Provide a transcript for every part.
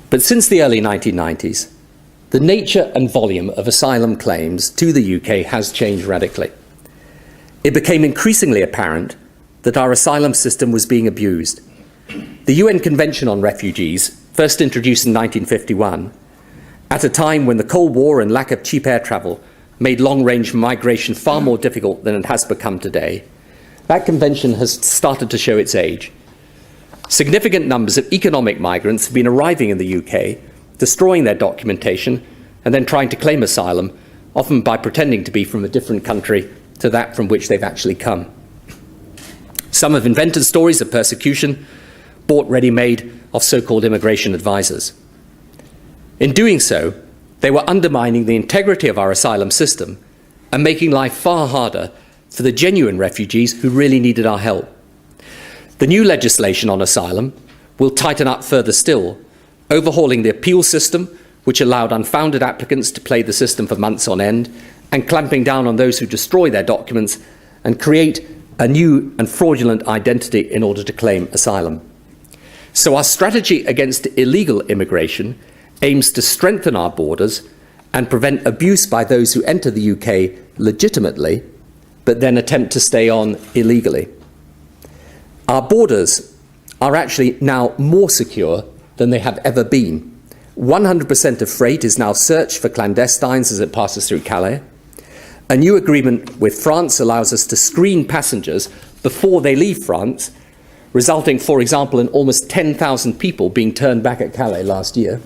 But since the early 1990s, the nature and volume of asylum claims to the UK has changed radically. It became increasingly apparent that our asylum system was being abused. The UN Convention on Refugees, first introduced in 1951, at a time when the Cold War and lack of cheap air travel made long-range migration far more difficult than it has become today, that convention has started to show its age. Significant numbers of economic migrants have been arriving in the UK, destroying their documentation, and then trying to claim asylum, often by pretending to be from a different country to that from which they've actually come. Some have invented stories of persecution, bought ready-made of so-called immigration advisors. In doing so, they were undermining the integrity of our asylum system and making life far harder for the genuine refugees who really needed our help. The new legislation on asylum will tighten up further still, overhauling the appeal system, which allowed unfounded applicants to play the system for months on end, and clamping down on those who destroy their documents and create a new and fraudulent identity in order to claim asylum. So our strategy against illegal immigration aims to strengthen our borders and prevent abuse by those who enter the UK legitimately, but then attempt to stay on illegally. Our borders are actually now more secure than they have ever been. 100% of freight is now searched for clandestines as it passes through Calais. A new agreement with France allows us to screen passengers before they leave France, resulting, for example, in almost 10,000 people being turned back at Calais last year.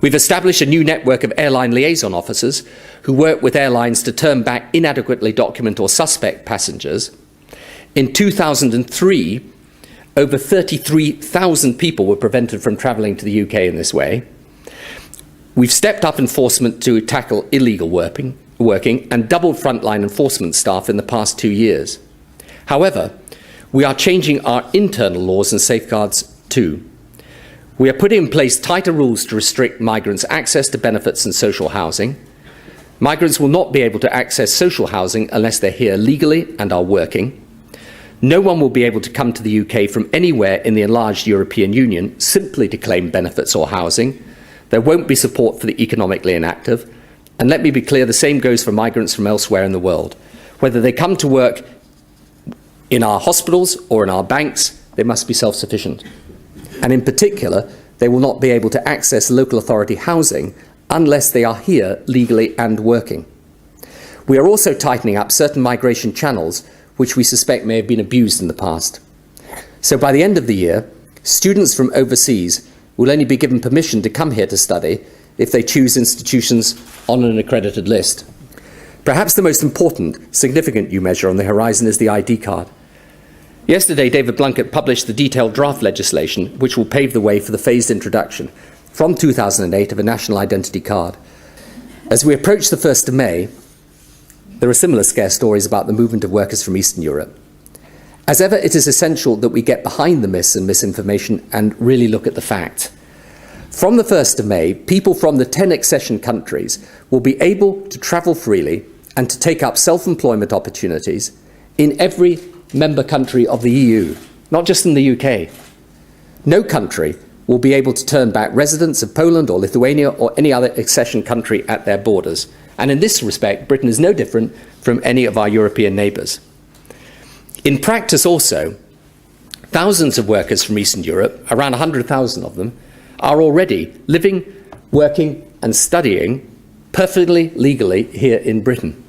We've established a new network of airline liaison officers who work with airlines to turn back inadequately documented or suspect passengers. In 2003, over 33,000 people were prevented from travelling to the UK in this way. We've stepped up enforcement to tackle illegal working and doubled frontline enforcement staff in the past 2 years. However, we are changing our internal laws and safeguards too. We are putting in place tighter rules to restrict migrants' access to benefits and social housing. Migrants will not be able to access social housing unless they're here legally and are working. No one will be able to come to the UK from anywhere in the enlarged European Union simply to claim benefits or housing. There won't be support for the economically inactive. And let me be clear, the same goes for migrants from elsewhere in the world. Whether they come to work in our hospitals or in our banks, they must be self-sufficient. And in particular, they will not be able to access local authority housing unless they are here legally and working. We are also tightening up certain migration channels which we suspect may have been abused in the past. So by the end of the year, students from overseas will only be given permission to come here to study if they choose institutions on an accredited list. Perhaps the most important, significant new measure on the horizon is the ID card. Yesterday, David Blunkett published the detailed draft legislation which will pave the way for the phased introduction from 2008 of a national identity card. As we approach the 1st of May, there are similar scare stories about the movement of workers from Eastern Europe. As ever, it is essential that we get behind the myths and misinformation and really look at the facts. From the 1st of May, people from the 10 accession countries will be able to travel freely and to take up self-employment opportunities in every member country of the EU, not just in the UK. No country will be able to turn back residents of Poland or Lithuania or any other accession country at their borders. And in this respect, Britain is no different from any of our European neighbours. In practice also, thousands of workers from Eastern Europe, around 100,000 of them, are already living, working and studying perfectly legally here in Britain.